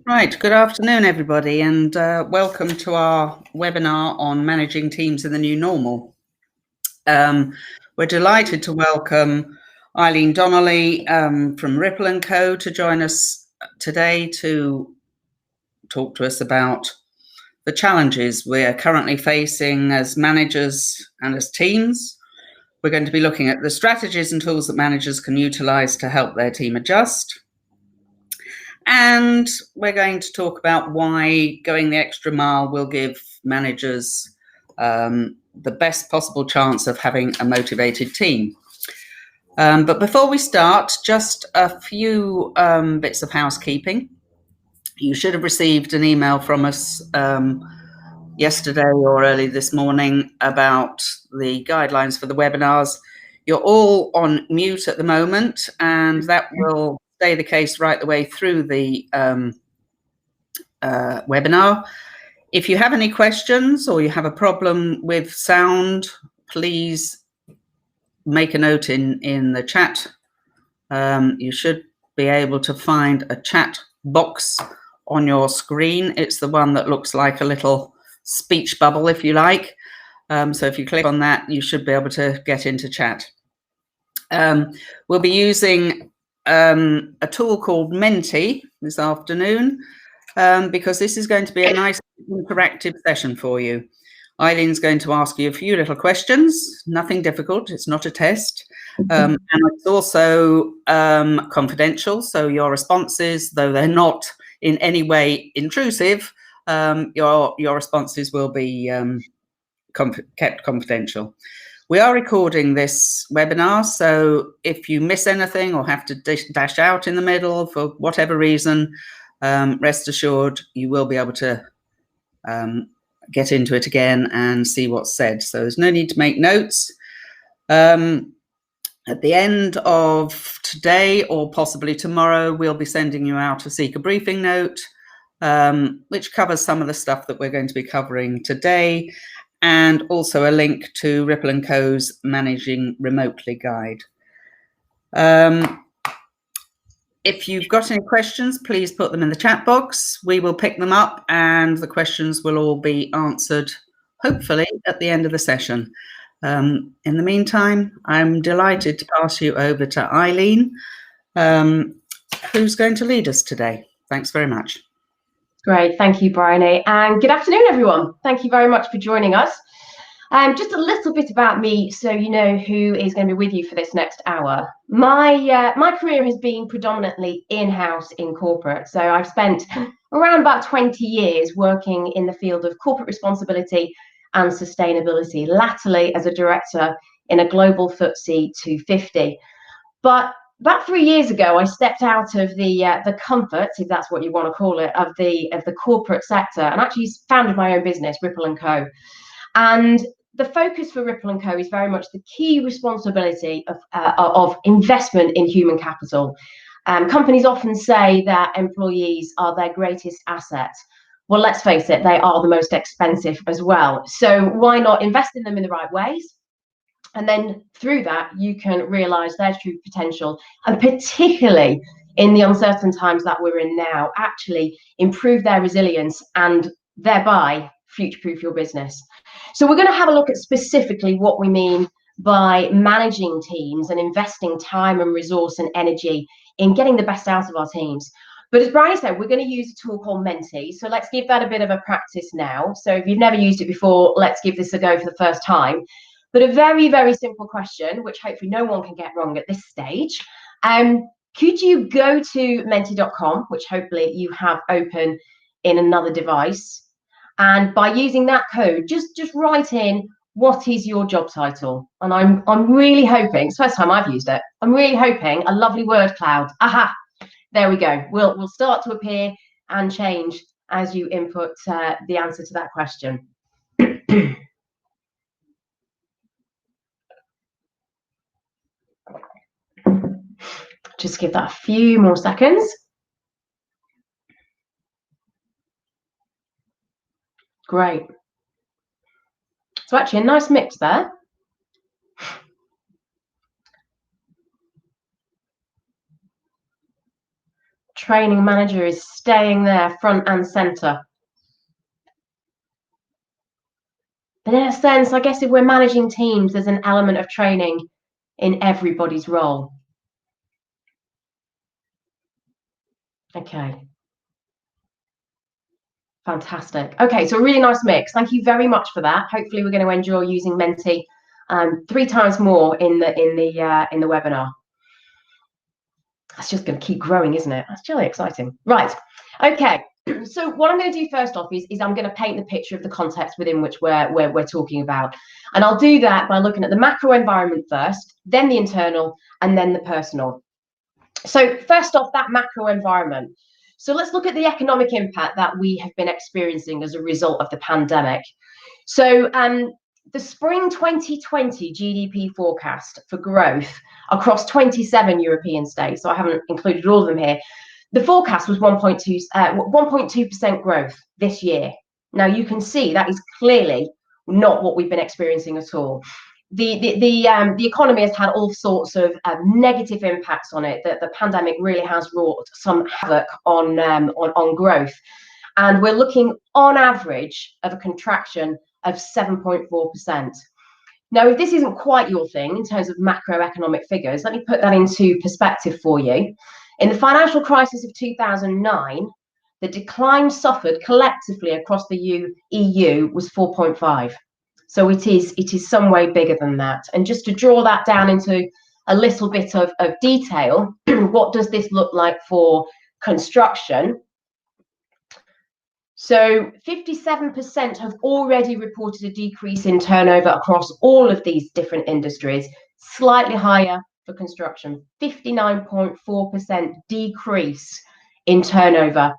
Right, good afternoon, everybody, and welcome to our webinar on managing teams in the new normal. We're delighted to welcome Eileen Donnelly from Ripple & Co. to join us today to talk to us about the challenges we're currently facing as managers and as teams. We're going to be looking at the strategies and tools that managers can utilise to help their team adjust. And we're going to talk about why going the extra mile will give managers the best possible chance of having a motivated team. But before we start, just a few bits of housekeeping. You should have received an email from us yesterday or early this morning about the guidelines for the webinars. You're all on mute at the moment, and that will stay the case right the way through the webinar. If you have any questions or you have a problem with sound, please make a note in the chat. You should be able to find a chat box on your screen. It's the one that looks like a little speech bubble, if you like. So if you click on that, you should be able to get into chat. We'll be using a tool called Menti this afternoon because this is going to be a nice interactive session for you. Eileen's going to ask you a few little questions, nothing difficult, it's not a test. And it's also confidential, so your responses, though they're not in any way intrusive, your responses will be kept confidential. We are recording this webinar, so if you miss anything or have to dash out in the middle for whatever reason, rest assured you will be able to get into it again and see what's said. So there's no need to make notes. At the end of today or possibly tomorrow, we'll be sending you out a seeker briefing note, which covers some of the stuff that we're going to be covering today, and also a link to Ripple & Co.'s Managing Remotely guide. If you've got any questions, please put them in the chat box. We will pick them up and the questions will all be answered, hopefully, at the end of the session. In the meantime, I'm delighted to pass you over to Eileen, who's going to lead us today. Thanks very much. Great, thank you, Bryony, and good afternoon, everyone. Thank you very much for joining us. Just a little bit about me, so you know who is going to be with you for this next hour. My career has been predominantly in-house in corporate, so I've spent around about 20 years working in the field of corporate responsibility and sustainability, latterly as a director in a global FTSE 250. But about 3 years ago, I stepped out of the comfort, if that's what you want to call it, of the corporate sector, and actually founded my own business, Ripple & Co. And the focus for Ripple & Co. is very much the key responsibility of investment in human capital. Companies often say that employees are their greatest asset. Well, let's face it, they are the most expensive as well. So why not invest in them in the right ways? And then through that, you can realize their true potential, and particularly in the uncertain times that we're in now, actually improve their resilience and thereby future-proof your business. So we're going to have a look at specifically what we mean by managing teams and investing time and resource and energy in getting the best out of our teams. But as Brian said, we're going to use a tool called Menti. So let's give that a bit of a practice now. So if you've never used it before, let's give this a go for the first time. But a very, very simple question, which hopefully no one can get wrong at this stage. Could you go to menti.com, which hopefully you have open in another device, and by using that code, just write in what is your job title. And I'm really hoping, it's the first time I've used it, I'm really hoping a lovely word cloud. Aha, there we go. Will start to appear and change as you input the answer to that question. Just give that a few more seconds. Great. So actually a nice mix there. training manager is staying there front and center. But in a sense, I guess if we're managing teams, there's an element of training in everybody's role. Okay. Fantastic. Okay, so a really nice mix. Thank you very much for that. Hopefully, we're going to enjoy using Menti 3 times more in the webinar. That's just going to keep growing, isn't it? That's really exciting. Right. Okay. So what I'm going to do first off is I'm going to paint the picture of the context within which we're talking about, and I'll do that by looking at the macro environment first, then the internal, and then the personal. So first off, that macro environment. So let's look at the economic impact that we have been experiencing as a result of the pandemic. So the spring 2020 GDP forecast for growth across 27 European states, so I haven't included all of them here, the forecast was 1.2% growth this year. Now you can see that is clearly not what we've been experiencing at all. The economy has had all sorts of negative impacts on it. That the pandemic really has wrought some havoc on growth, and we're looking on average of a contraction of 7.4%. Now, if this isn't quite your thing in terms of macroeconomic figures, let me put that into perspective for you. In the financial crisis of 2009, the decline suffered collectively across the EU was 4.5. So it is some way bigger than that. And just to draw that down into a little bit of detail, what does this look like for construction? So 57% have already reported a decrease in turnover across all of these different industries, slightly higher for construction, 59.4% decrease in turnover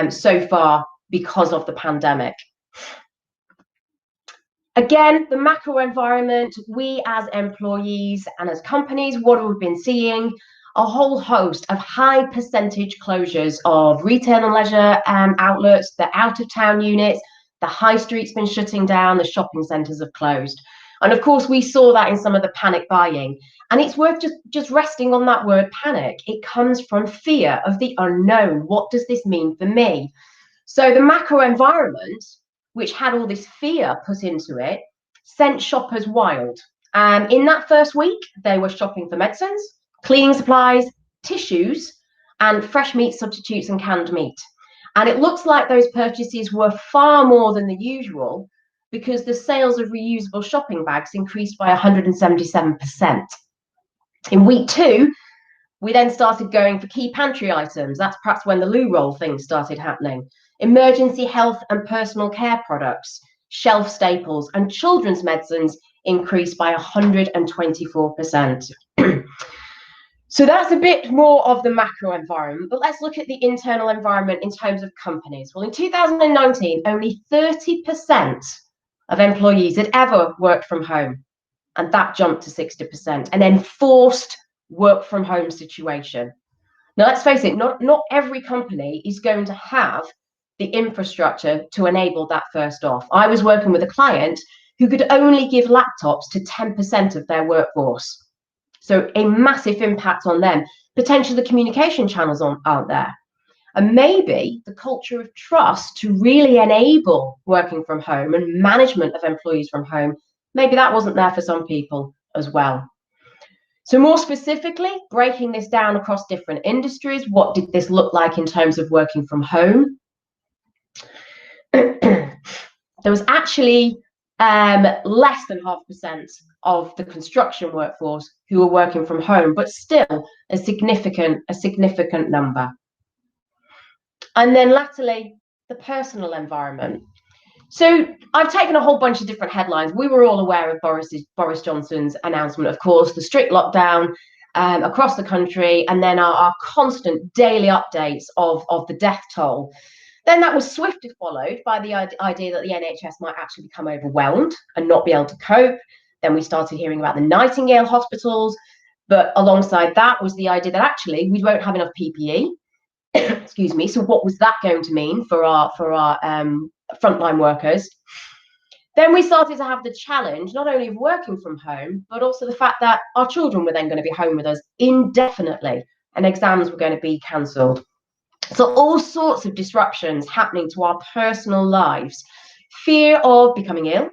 so far because of the pandemic. Again, the macro environment, we as employees and as companies, what have we been seeing? A whole host of high percentage closures of retail and leisure outlets, the out-of-town units, the high street's been shutting down, the shopping centres have closed. And of course, we saw that in some of the panic buying. And it's worth just resting on that word panic. It comes from fear of the unknown. What does this mean for me? So the macro environment, which had all this fear put into it, sent shoppers wild. And in that first week, they were shopping for medicines, cleaning supplies, tissues, and fresh meat substitutes and canned meat. And it looks like those purchases were far more than the usual because the sales of reusable shopping bags increased by 177%. In week 2, we then started going for key pantry items. That's perhaps when the loo roll thing started happening. Emergency health and personal care products, shelf staples, and children's medicines increased by 124%. So that's a bit more of the macro environment, but let's look at the internal environment in terms of companies. Well, in 2019, only 30% of employees had ever worked from home, and that jumped to 60%, an enforced work from home situation. Now, let's face it, not every company is going to have the infrastructure to enable that first off. I was working with a client who could only give laptops to 10% of their workforce. So a massive impact on them. Potentially the communication channels aren't there. And maybe the culture of trust to really enable working from home and management of employees from home, maybe that wasn't there for some people as well. So more specifically, breaking this down across different industries, what did this look like in terms of working from home? There was actually less than 0.5% of the construction workforce who were working from home, but still a significant number. And then latterly, the personal environment. So I've taken a whole bunch of different headlines. We were all aware of Boris Johnson's announcement, of course, the strict lockdown across the country, and then our constant daily updates of the death toll. Then that was swiftly followed by the idea that the NHS might actually become overwhelmed and not be able to cope. Then we started hearing about the Nightingale hospitals, but alongside that was the idea that actually we won't have enough PPE. Excuse me. So what was that going to mean for our frontline workers? Then we started to have the challenge not only of working from home, but also the fact that our children were then going to be home with us indefinitely, and exams were going to be cancelled. So all sorts of disruptions happening to our personal lives. Fear of becoming ill,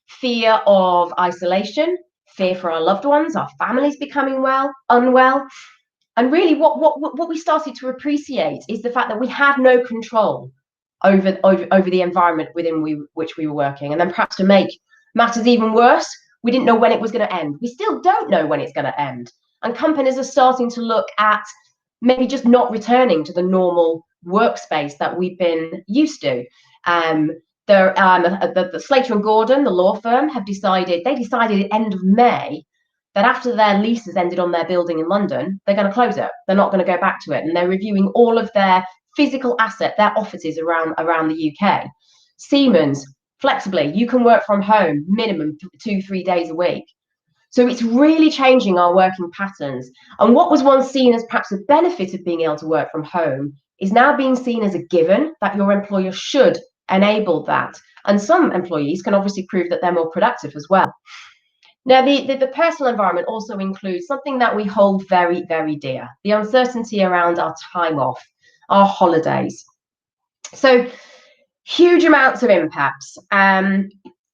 fear of isolation, fear for our loved ones, our families becoming unwell. And really what we started to appreciate is the fact that we had no control over the environment within which we were working. And then perhaps to make matters even worse, we didn't know when it was going to end. We still don't know when it's going to end. And companies are starting to look at maybe just not returning to the normal workspace that we've been used to. The Slater and Gordon, the law firm, decided at the end of May that after their leases ended on their building in London, they're going to close it. They're not going to go back to it. And they're reviewing all of their physical asset, their offices around the UK. Siemens, flexibly, you can work from home minimum 2-3 days a week. So it's really changing our working patterns. And what was once seen as perhaps a benefit of being able to work from home is now being seen as a given that your employer should enable that. And some employees can obviously prove that they're more productive as well. Now, the personal environment also includes something that we hold very, very dear, the uncertainty around our time off, our holidays. So huge amounts of impacts.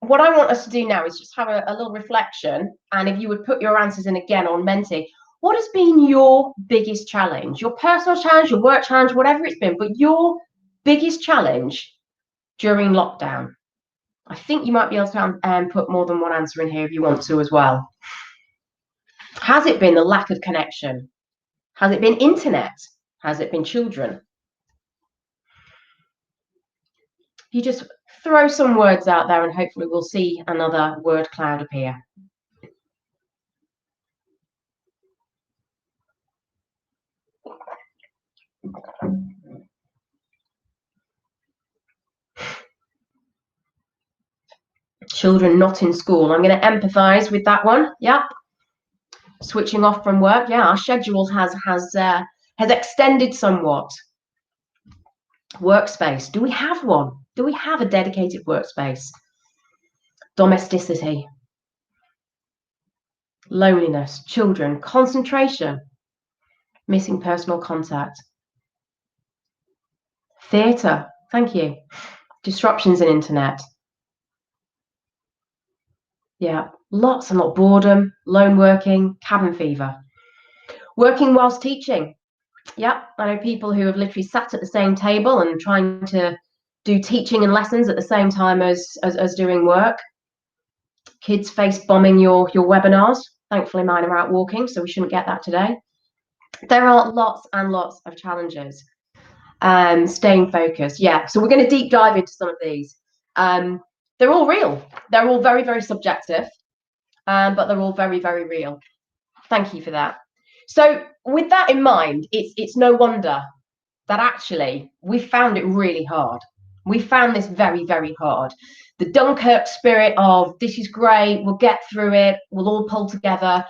What I want us to do now is just have a little reflection. And if you would put your answers in again on Menti, what has been your biggest challenge, your personal challenge, your work challenge, whatever it's been, but your biggest challenge during lockdown? I think you might be able to put more than one answer in here if you want to as well. Has it been the lack of connection? Has it been internet? Has it been children? You just throw some words out there and hopefully we'll see another word cloud appear. Children not in school. I'm going to empathise with that one. Yep. Switching off from work. Yeah, our schedule has extended somewhat. Workspace. Do we have one? Do we have a dedicated workspace? Domesticity. Loneliness. Children. Concentration. Missing personal contact. Theatre. Thank you. Disruptions in internet. Yeah, lots and lots. Boredom, lone working, cabin fever. Working whilst teaching. Yeah, I know people who have literally sat at the same table and trying to do teaching and lessons at the same time as doing work. Kids face bombing your webinars. Thankfully, mine are out walking, so we shouldn't get that today. There are lots and lots of challenges. Staying focused. Yeah, so we're going to deep dive into some of these. They're all real. They're all very, very subjective, but they're all very, very real. Thank you for that. So with that in mind, it's no wonder that actually we found it really hard. We found this very, very hard. The Dunkirk spirit of this is great, we'll get through it, we'll all pull together,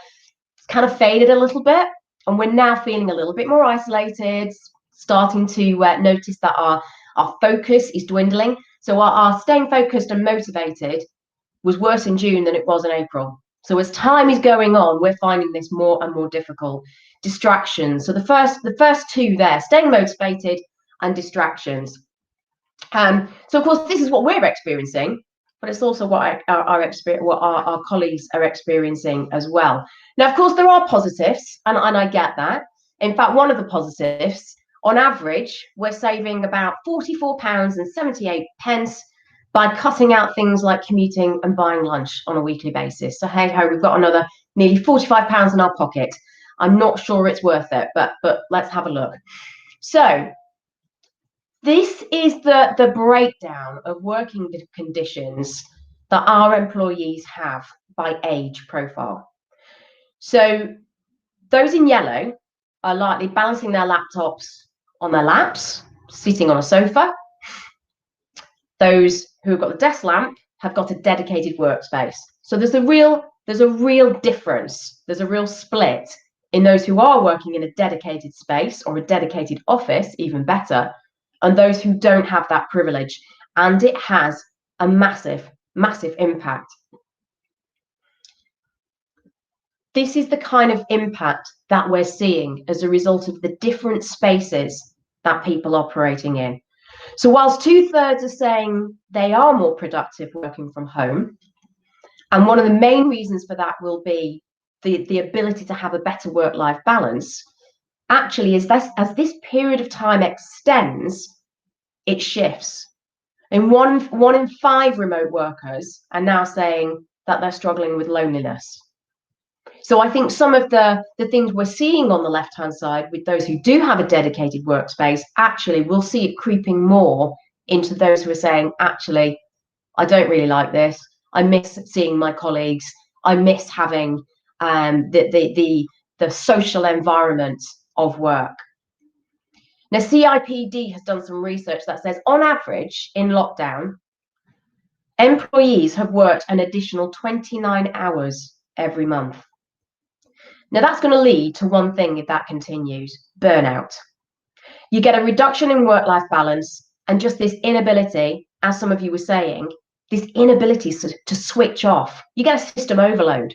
it's kind of faded a little bit. And we're now feeling a little bit more isolated, starting to notice that our focus is dwindling. So our staying focused and motivated was worse in June than it was in April. So as time is going on, we're finding this more and more difficult. Distractions. So the first two there, staying motivated and distractions. So of course, this is what we're experiencing, but it's also what our colleagues are experiencing as well. Now, of course, there are positives, and I get that. In fact, one of the positives, on average, we're saving about £44.78 by cutting out things like commuting and buying lunch on a weekly basis. So hey ho, we've got another nearly £45 in our pocket. I'm not sure it's worth it, but let's have a look. So this is the breakdown of working conditions that our employees have by age profile. So those in yellow are likely balancing their laptops on their laps, sitting on a sofa. Those who have got the desk lamp have got a dedicated workspace. So there's a real difference. There's a real split in those who are working in a dedicated space or a dedicated office, even better, and those who don't have that privilege. And it has a massive, massive impact. This is the kind of impact that we're seeing as a result of the different spaces that people are operating in. So whilst 2/3 are saying they are more productive working from home, and one of the main reasons for that will be the ability to have a better work-life balance, actually, as this period of time extends, it shifts. And one in 5 remote workers are now saying that they're struggling with loneliness. So I think some of the things we're seeing on the left-hand side with those who do have a dedicated workspace, actually we'll see it creeping more into those who are saying, actually, I don't really like this. I miss seeing my colleagues. I miss having the social environment of work. Now, CIPD has done some research that says, on average, in lockdown, employees have worked an additional 29 hours every month. Now, that's going to lead to one thing if that continues: burnout. You get a reduction in work-life balance and just this inability, as some of you were saying, this inability to switch off. You get a system overload.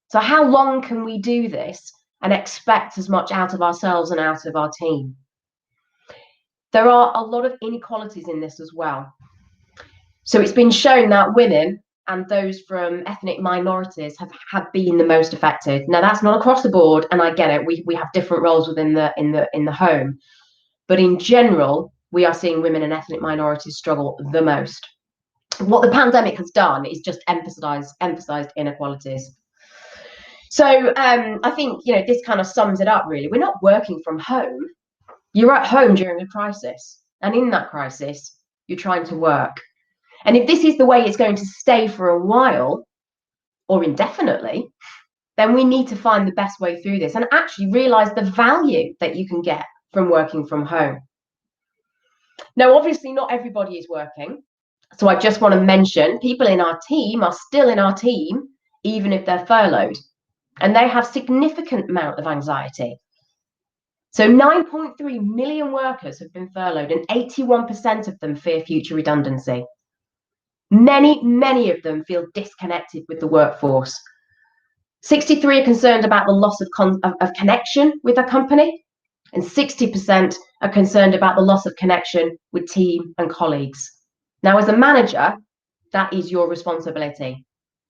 So how long can we do this and expect as much out of ourselves and out of our team? There are a lot of inequalities in this as well. So it's been shown that women and those from ethnic minorities have been the most affected. Now, that's not across the board, and I get it. We have different roles within the home, but in general, we are seeing women and ethnic minorities struggle the most. What the pandemic has done is just emphasized inequalities. So I think this kind of sums it up. Really, we're not working from home. You're at home during a crisis, and in that crisis, you're trying to work. And if this is the way it's going to stay for a while or indefinitely, then we need to find the best way through this and actually realize the value that you can get from working from home. Now, obviously, not everybody is working. So I just want to mention people in our team are still in our team, even if they're furloughed, and they have significant amount of anxiety. So 9.3 million workers have been furloughed, and 81% of them fear future redundancy. Many of them feel disconnected with the workforce. 63% are concerned about the loss of connection with their company, and 60% are concerned about the loss of connection with team and colleagues. Now, as a manager, that is your responsibility.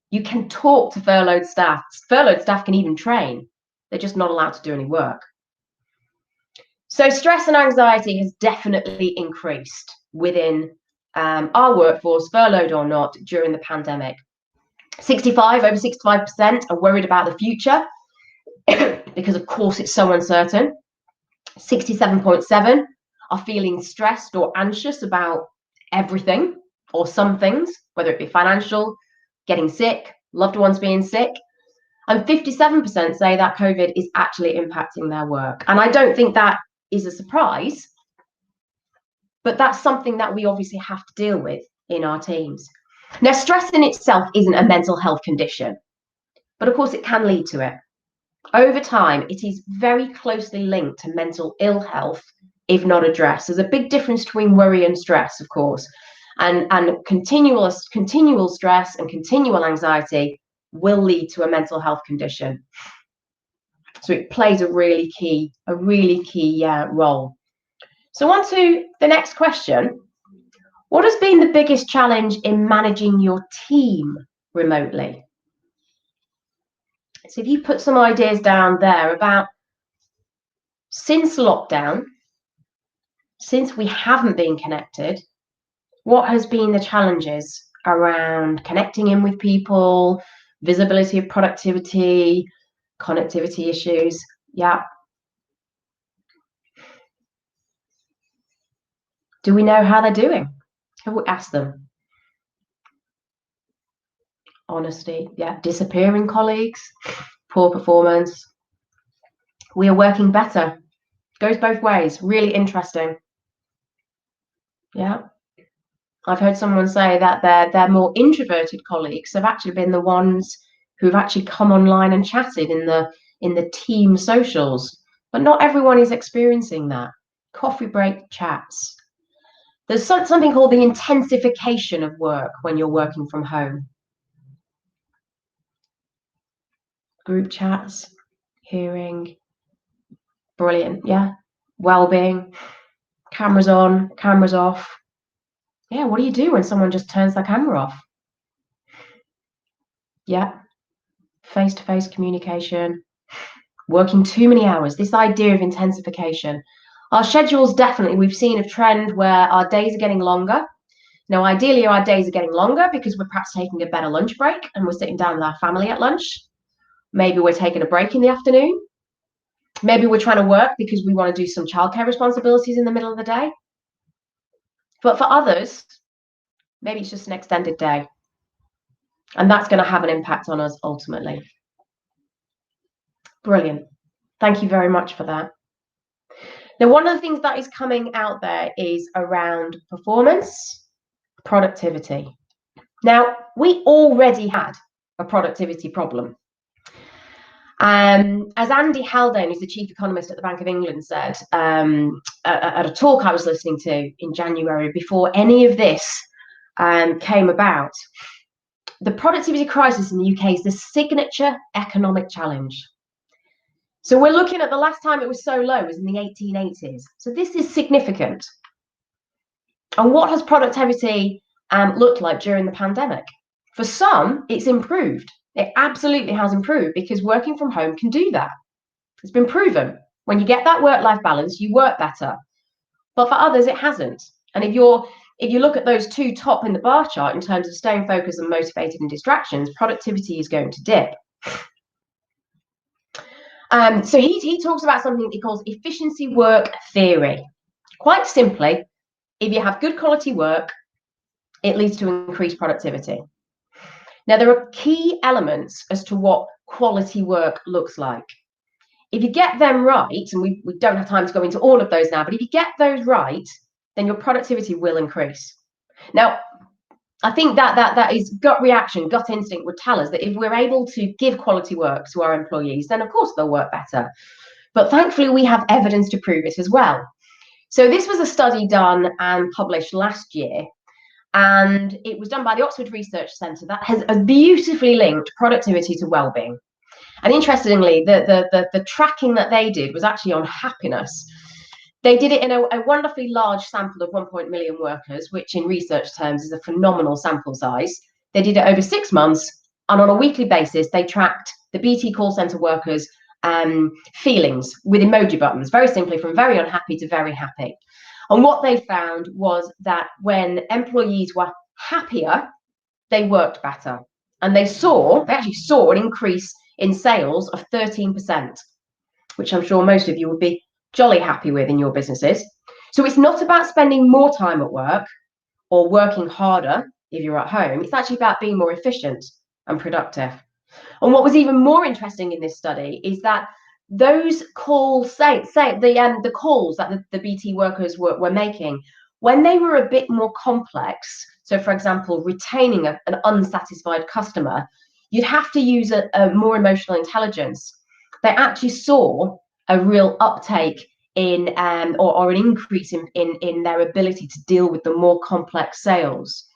You can talk to furloughed staff. Furloughed staff can even train. They're just not allowed to do any work. So stress and anxiety has definitely increased within our workforce, furloughed or not, during the pandemic. Over 65% are worried about the future because, of course, it's so uncertain. 67.7% are feeling stressed or anxious about everything or some things, whether it be financial, getting sick, loved ones being sick. And 57% say that COVID is actually impacting their work. And I don't think that is a surprise, but that's something that we obviously have to deal with in our teams. Now, stress in itself isn't a mental health condition, but of course it can lead to it. Over time, it is very closely linked to mental ill health if not addressed. There's a big difference between worry and stress, of course, and continual stress and continual anxiety will lead to a mental health condition. So it plays a really key role. So on to the next question. What has been the biggest challenge in managing your team remotely? So if you put some ideas down there about, since lockdown, since we haven't been connected, what has been the challenges around connecting in with people, visibility of productivity, connectivity issues? Yeah. Do we know how they're doing? Have we asked them? Honesty, yeah. Disappearing colleagues, poor performance. We are working better. Goes both ways. Really interesting. Yeah. I've heard someone say that their more introverted colleagues have actually been the ones who've actually come online and chatted in the team socials. But not everyone is experiencing that. Coffee break chats. There's something called the intensification of work when you're working from home. Group chats, hearing, brilliant, yeah. Wellbeing. Cameras on, cameras off. Yeah, what do you do when someone just turns their camera off? Yeah, face-to-face communication, working too many hours, this idea of intensification. Our schedules, definitely, we've seen a trend where our days are getting longer. Now, ideally, our days are getting longer because we're perhaps taking a better lunch break and we're sitting down with our family at lunch. Maybe we're taking a break in the afternoon. Maybe we're trying to work because we want to do some childcare responsibilities in the middle of the day. But for others, maybe it's just an extended day. And that's going to have an impact on us ultimately. Brilliant. Thank you very much for that. Now, one of the things that is coming out there is around performance, productivity. Now, we already had a productivity problem. As Andy Haldane, who's the chief economist at the Bank of England, said at a talk I was listening to in January before any of this came about, the productivity crisis in the UK is the signature economic challenge. So we're looking at the last time it was so low was in the 1880s. So this is significant. And what has productivity looked like during the pandemic? For some, it's improved. It absolutely has improved because working from home can do that. It's been proven. When you get that work-life balance, you work better. But for others, it hasn't. And if you look at those two top in the bar chart in terms of staying focused and motivated and distractions, productivity is going to dip. So he talks about something that he calls efficiency work theory. Quite simply, if you have good quality work, it leads to increased productivity. Now, there are key elements as to what quality work looks like. If you get them right, and we don't have time to go into all of those now, but if you get those right, then your productivity will increase. Now, I think that is gut reaction, gut instinct would tell us that if we're able to give quality work to our employees, then of course they'll work better. But thankfully, we have evidence to prove it as well. So this was a study done and published last year, and it was done by the Oxford Research Centre that has beautifully linked productivity to well-being. And interestingly, the tracking that they did was actually on happiness. They did it in a wonderfully large sample of 1.1 million workers, which in research terms is a phenomenal sample size. They did it over 6 months, and on a weekly basis, they tracked the BT call centre workers' feelings with emoji buttons, very simply from very unhappy to very happy. And what they found was that when employees were happier, they worked better. And they actually saw an increase in sales of 13%, which I'm sure most of you would be jolly happy with in your businesses. So it's not about spending more time at work or working harder if you're at home. It's actually about being more efficient and productive. And what was even more interesting in this study is that those calls, the calls that the BT workers were making, when they were a bit more complex, so for example, retaining an unsatisfied customer, you'd have to use a more emotional intelligence. They actually saw a real uptake in or an increase in their ability to deal with the more complex sales.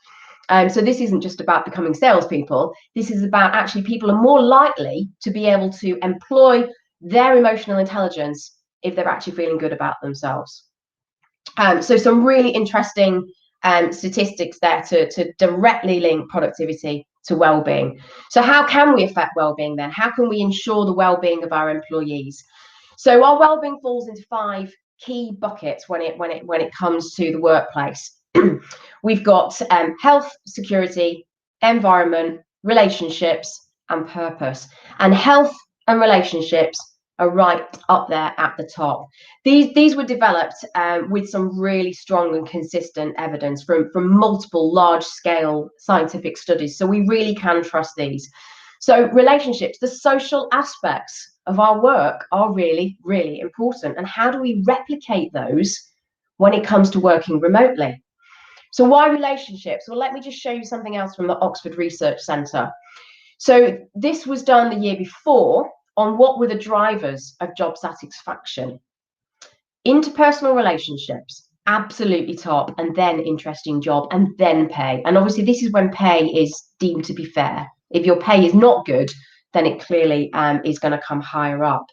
So this isn't just about becoming salespeople. This is about actually people are more likely to be able to employ their emotional intelligence if they're actually feeling good about themselves. So some really interesting statistics there to directly link productivity to well-being. So how can we affect well-being then? How can we ensure the well-being of our employees? So our well-being falls into 5 key buckets when it comes to the workplace. We've got health, security, environment, relationships, and purpose. And health and relationships are right up there at the top. These were developed with some really strong and consistent evidence from multiple large-scale scientific studies. So we really can trust these. So relationships, the social aspects of our work are really, really important. And how do we replicate those when it comes to working remotely? So why relationships? Well, let me just show you something else from the Oxford Research Centre. So this was done the year before on what were the drivers of job satisfaction. Interpersonal relationships, absolutely top, and then interesting job, and then pay. And obviously this is when pay is deemed to be fair. If your pay is not good, then it clearly is going to come higher up.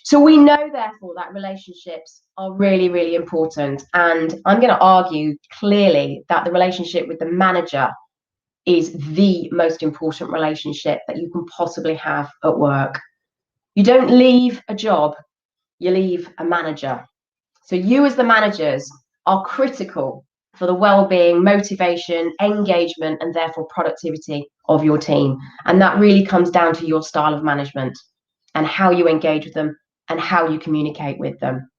So we know, therefore, that relationships are really, really important. And I'm going to argue clearly that the relationship with the manager is the most important relationship that you can possibly have at work. You don't leave a job, you leave a manager. So you as the managers are critical for the well-being, motivation, engagement, and therefore productivity of your team. And that really comes down to your style of management and how you engage with them and how you communicate with them.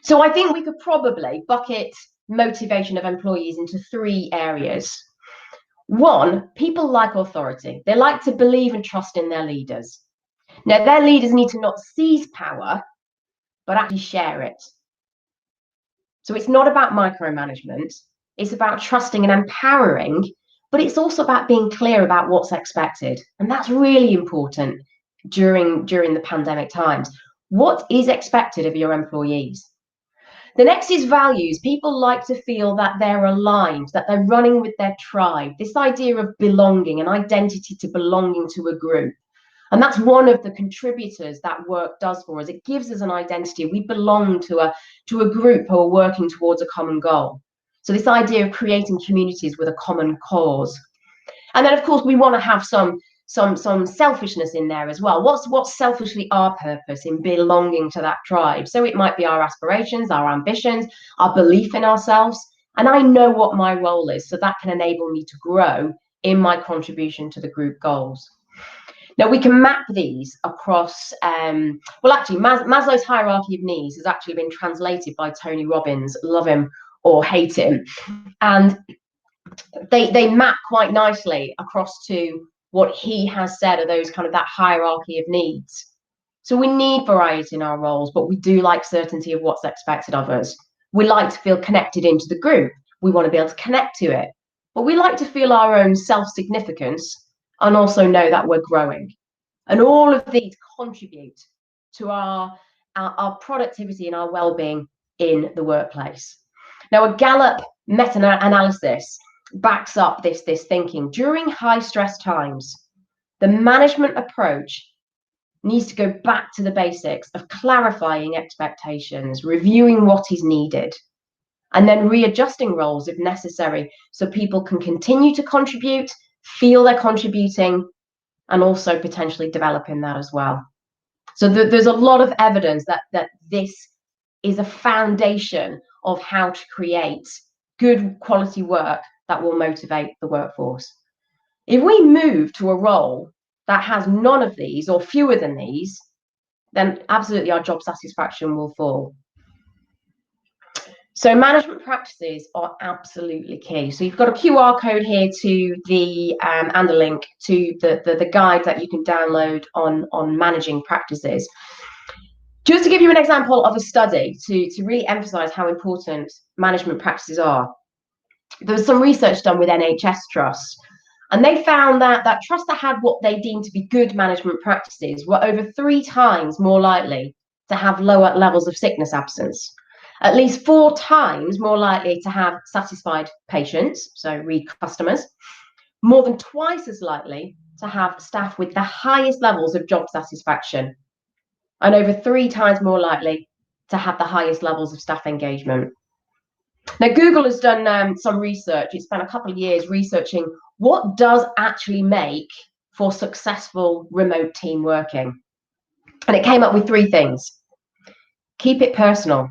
So I think we could probably bucket motivation of employees into 3 areas. 1, people like authority. They like to believe and trust in their leaders. Now, their leaders need to not seize power, but actually share it. So it's not about micromanagement. It's about trusting and empowering, but it's also about being clear about what's expected. And that's really important during the pandemic times. What is expected of your employees? The next is values. People like to feel that they're aligned, that they're running with their tribe. This idea of belonging, an identity to belonging to a group. And that's one of the contributors that work does for us. It gives us an identity. We belong to a group who are working towards a common goal. So this idea of creating communities with a common cause. And then, of course, we want to have some selfishness in there as well. What's selfishly our purpose in belonging to that tribe? So it might be our aspirations, our ambitions, our belief in ourselves. And I know what my role is, so that can enable me to grow in my contribution to the group goals. Now, we can map these across, well, actually, Maslow's hierarchy of needs has actually been translated by Tony Robbins, love him or hate him. And they map quite nicely across to what he has said are those kind of that hierarchy of needs. So we need variety in our roles, but we do like certainty of what's expected of us. We like to feel connected into the group. We want to be able to connect to it, but we like to feel our own self-significance and also know that we're growing. And all of these contribute to our productivity and our well-being in the workplace. Now, a Gallup meta-analysis backs up this thinking. During high-stress times, the management approach needs to go back to the basics of clarifying expectations, reviewing what is needed, and then readjusting roles if necessary so people can continue to contribute, feel they're contributing, and also potentially develop in that as well. So there's a lot of evidence that this is a foundation of how to create good quality work that will motivate the workforce. If we move to a role that has none of these or fewer than these, then absolutely our job satisfaction will fall. So management practices are absolutely key. So you've got a QR code here to the and a link to the guide that you can download on managing practices. Just to give you an example of a study to really emphasize how important management practices are. There was some research done with NHS trusts, and they found that trusts that had what they deemed to be good management practices were over 3 times more likely to have lower levels of sickness absence, at least 4 times more likely to have satisfied patients, so read customers, more than twice as likely to have staff with the highest levels of job satisfaction, and over 3 times more likely to have the highest levels of staff engagement. Now, Google has done some research. It spent a couple of years researching what does actually make for successful remote team working. And it came up with 3 things. Keep it personal.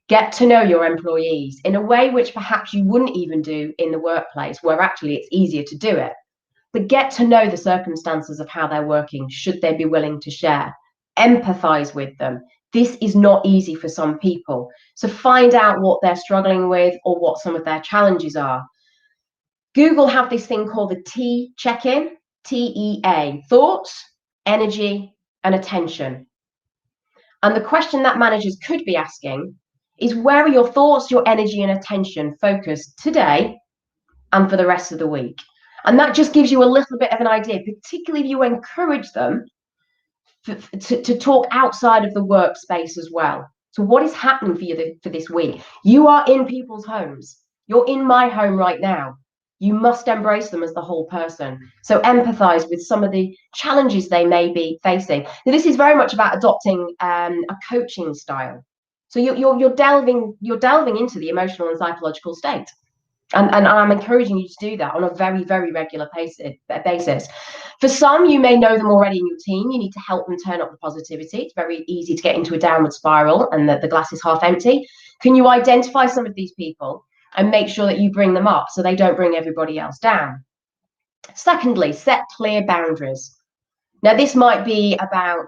Get to know your employees in a way which perhaps you wouldn't even do in the workplace, where actually it's easier to do it. But get to know the circumstances of how they're working, should they be willing to share. Empathize with them. This is not easy for some people. So find out what they're struggling with or what some of their challenges are. Google have this thing called the T check-in, TEA, thoughts, energy, and attention. And the question that managers could be asking is, where are your thoughts, your energy, and attention focused today and for the rest of the week? And that just gives you a little bit of an idea, particularly if you encourage them to talk outside of the workspace as well. So what is happening for you for this week? You are in people's homes. You're in my home right now. You must embrace them as the whole person. So empathize with some of the challenges they may be facing. Now, this is very much about adopting a coaching style. So you're delving into the emotional and psychological state. And I'm encouraging you to do that on a very, very regular basis. For some, you may know them already in your team. You need to help them turn up the positivity. It's very easy to get into a downward spiral and the glass is half empty. Can you identify some of these people and make sure that you bring them up so they don't bring everybody else down? Secondly, set clear boundaries. Now, this might be about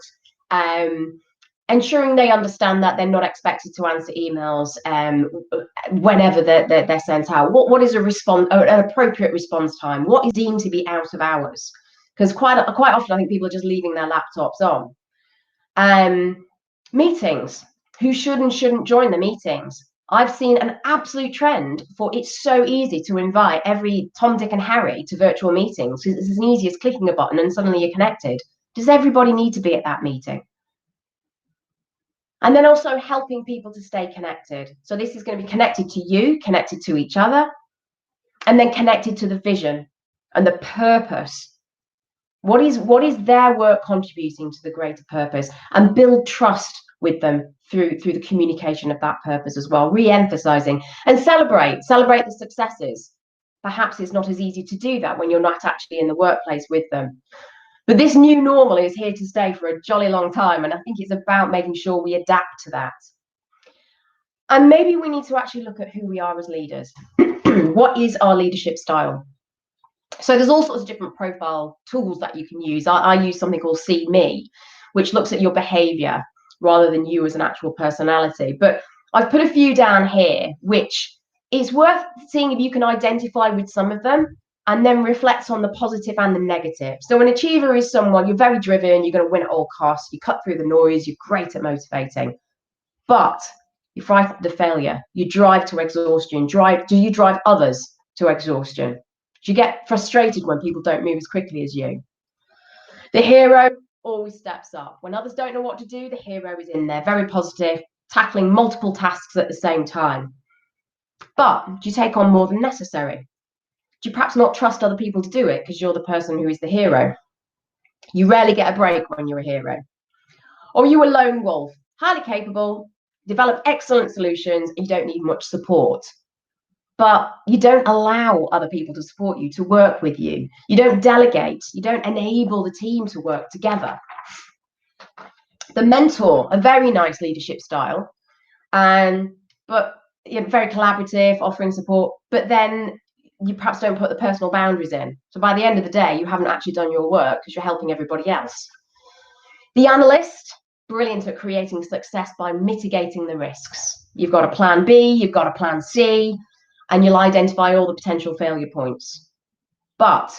ensuring they understand that they're not expected to answer emails whenever they're sent out. What is an appropriate response time? What is deemed to be out of hours? Because quite often I think people are just leaving their laptops on. Meetings. Who should and shouldn't join the meetings? I've seen an absolute trend for it's so easy to invite every Tom, Dick and Harry to virtual meetings because it's as easy as clicking a button and suddenly you're connected. Does everybody need to be at that meeting? And then also helping people to stay connected. So this is going to be connected to you, connected to each other, and then connected to the vision and the purpose. What is their work contributing to the greater purpose? And build trust with them through the communication of that purpose as well, re-emphasizing and celebrate the successes. Perhaps it's not as easy to do that when you're not actually in the workplace with them. But this new normal is here to stay for a jolly long time. And I think it's about making sure we adapt to that. And maybe we need to actually look at who we are as leaders. What is our leadership style? So there's all sorts of different profile tools that you can use. I use something called See Me, which looks at your behavior rather than you as an actual personality. But I've put a few down here, which is worth seeing if you can identify with some of them and then reflect on the positive and the negative. So an achiever is someone, you're very driven, you're going to win at all costs, you cut through the noise, you're great at motivating, but you're frightened of failure. You drive to exhaustion. Do you drive others to exhaustion? Do you get frustrated when people don't move as quickly as you? The hero always steps up. When others don't know what to do, the hero is in there, very positive, tackling multiple tasks at the same time. But do you take on more than necessary? Do you perhaps not trust other people to do it because you're the person who is the hero? You rarely get a break when you're a hero. Or are you a lone wolf, highly capable, develop excellent solutions, and you don't need much support? But you don't allow other people to support you, to work with you. You don't delegate. You don't enable the team to work together. The mentor, a very nice leadership style, but very collaborative, offering support, but then you perhaps don't put the personal boundaries in. So by the end of the day, you haven't actually done your work because you're helping everybody else. The analyst, brilliant at creating success by mitigating the risks. You've got a plan B, you've got a plan C, and you'll identify all the potential failure points. But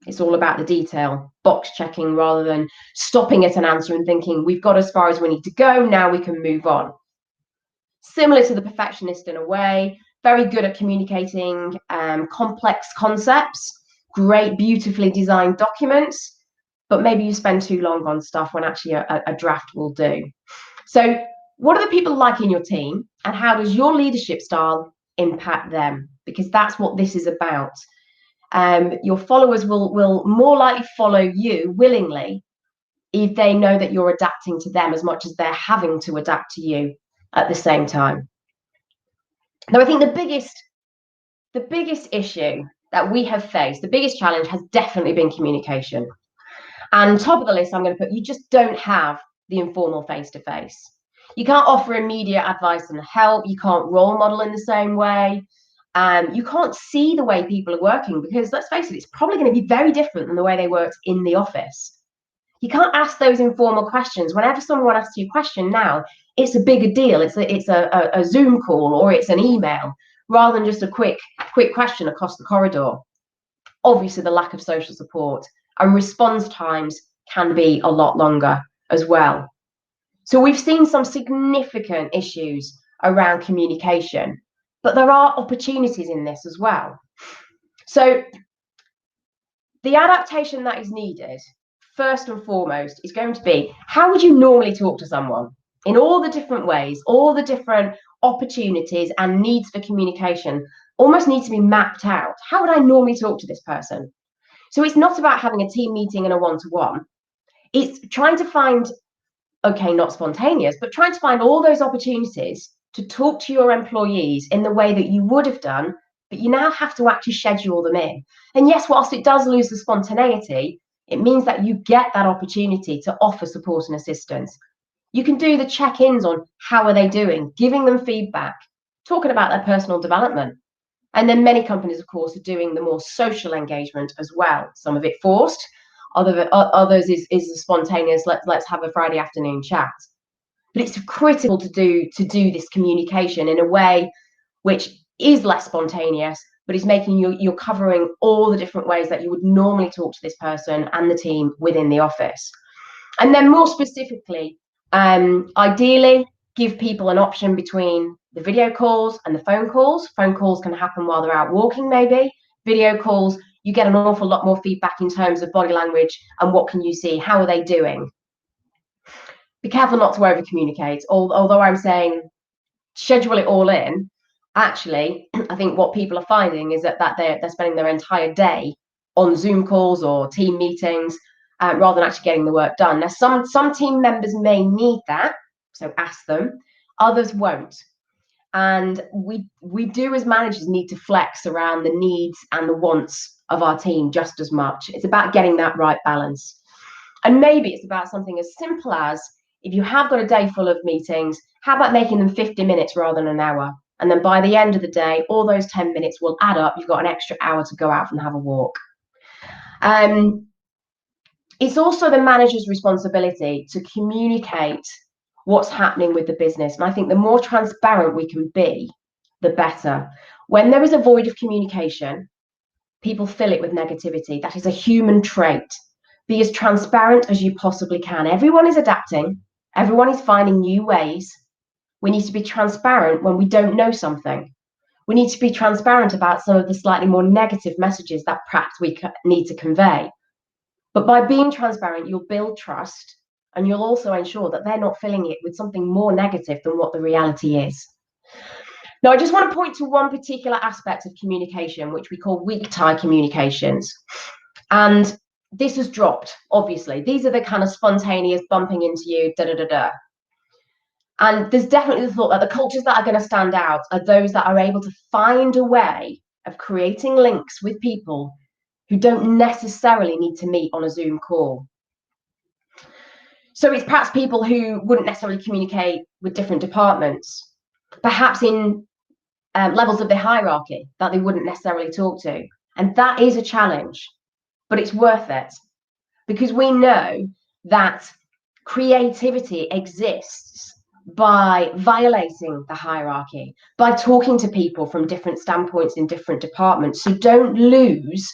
it's all about the detail, box checking rather than stopping at an answer and thinking, we've got as far as we need to go, now we can move on. Similar to the perfectionist in a way, very good at communicating complex concepts, great, beautifully designed documents, but maybe you spend too long on stuff when actually a draft will do. So what are the people like in your team, and how does your leadership style impact them? Because that's what this is about. Your followers will more likely follow you willingly if they know that you're adapting to them as much as they're having to adapt to you at the same time. Now, I think the biggest issue that we have faced, the biggest challenge has definitely been communication. And top of the list, I'm going to put, you just don't have the informal face-to-face. You can't offer immediate advice and help. You can't role model in the same way. You can't see the way people are working because, let's face it, it's probably going to be very different than the way they worked in the office. You can't ask those informal questions. Whenever someone asks you a question now, it's a bigger deal. It's a Zoom call or it's an email rather than just a quick question across the corridor. Obviously, the lack of social support and response times can be a lot longer as well. So we've seen some significant issues around communication, but there are opportunities in this as well. So the adaptation that is needed, first and foremost, is going to be, how would you normally talk to someone in all the different ways, all the different opportunities and needs for communication? almost need to be mapped out. How would I normally talk to this person? So it's not about having a team meeting and a one-to-one. It's trying to find, okay, not spontaneous, but trying to find all those opportunities to talk to your employees in the way that you would have done, but you now have to actually schedule them in. And yes, whilst it does lose the spontaneity, it means that you get that opportunity to offer support and assistance. You can do the check-ins on how are they doing, giving them feedback, talking about their personal development. And then many companies, of course, are doing the more social engagement as well. Some of it forced, others is a spontaneous, let's have a Friday afternoon chat. But it's critical to do this communication in a way which is less spontaneous, but is making you're covering all the different ways that you would normally talk to this person and the team within the office. And then more specifically, ideally, give people an option between the video calls and the phone calls. Phone calls can happen while they're out walking, maybe. Video calls, you get an awful lot more feedback in terms of body language and what can you see, how are they doing. Be careful not to over communicate. Although I'm saying schedule it all in, actually, I think what people are finding is that they're spending their entire day on Zoom calls or team meetings rather than actually getting the work done. Now, some team members may need that, so ask them. Others won't. And we do as managers need to flex around the needs and the wants of our team just as much. It's about getting that right balance. And maybe it's about something as simple as, if you have got a day full of meetings, how about making them 50 minutes rather than an hour? And then by the end of the day, all those 10 minutes will add up. You've got an extra hour to go out and have a walk. It's also the manager's responsibility to communicate what's happening with the business. And I think the more transparent we can be, the better. When there is a void of communication, people fill it with negativity. That is a human trait. Be as transparent as you possibly can. Everyone is adapting. Everyone is finding new ways. We need to be transparent when we don't know something. We need to be transparent about some of the slightly more negative messages that perhaps we need to convey. But by being transparent, you'll build trust, and you'll also ensure that they're not filling it with something more negative than what the reality is. Now, I just want to point to one particular aspect of communication, which we call weak tie communications. And this has dropped, obviously. These are the kind of spontaneous bumping into you, da-da-da-da. And there's definitely the thought that the cultures that are going to stand out are those that are able to find a way of creating links with people who don't necessarily need to meet on a Zoom call. So it's perhaps people who wouldn't necessarily communicate with different departments, perhaps in levels of the hierarchy that they wouldn't necessarily talk to. And that is a challenge, but it's worth it, because we know that creativity exists by violating the hierarchy, by talking to people from different standpoints in different departments. So don't lose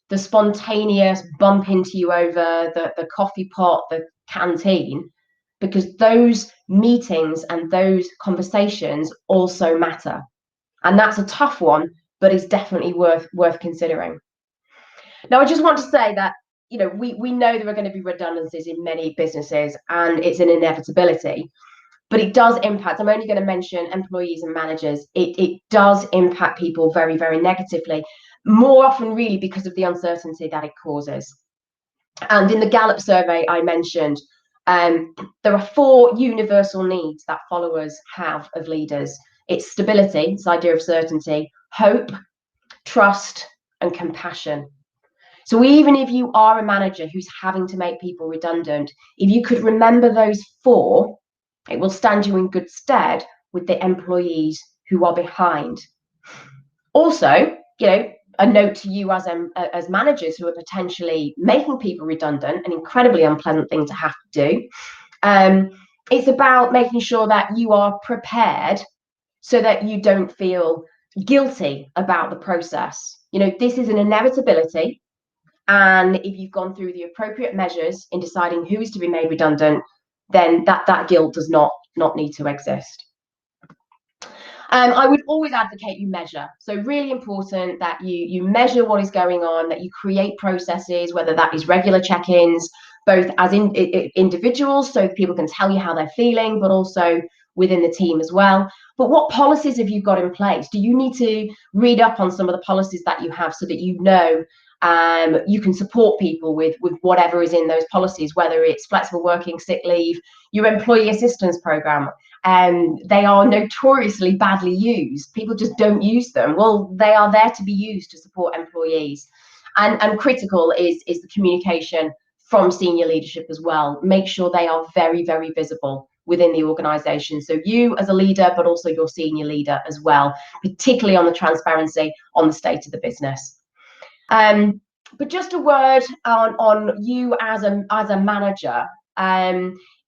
the spontaneous bump into you over the coffee pot, the canteen, because those meetings and those conversations also matter. And that's a tough one, but it's definitely worth considering. Now, I just want to say that, you know, we know there are going to be redundancies in many businesses, and it's an inevitability, but it does impact. I'm only going to mention employees and managers. It does impact people very, very negatively, more often really because of the uncertainty that it causes. And in the Gallup survey I mentioned, there are 4 universal needs that followers have of leaders. It's stability, it's the idea of certainty, hope, trust, and compassion. So even if you are a manager who's having to make people redundant, if you could remember those 4, it will stand you in good stead with the employees who are behind. Also, you know, a note to you as managers who are potentially making people redundant, an incredibly unpleasant thing to have to do. It's about making sure that you are prepared so that you don't feel guilty about the process. You know, this is an inevitability. And if you've gone through the appropriate measures in deciding who is to be made redundant, then that guilt does not need to exist. I would always advocate you measure. So really important that you measure what is going on, that you create processes, whether that is regular check-ins, both as individuals, so people can tell you how they're feeling, but also within the team as well. But what policies have you got in place? Do you need to read up on some of the policies that you have so that you know you can support people with whatever is in those policies, whether it's flexible working, sick leave, your employee assistance program? They are notoriously badly used. People just don't use them. Well, they are there to be used to support employees. And critical is the communication from senior leadership as well. Make sure they are very, very visible within the organization. So you as a leader, but also your senior leader as well, particularly on the transparency on the state of the business. But just a word on you as a manager.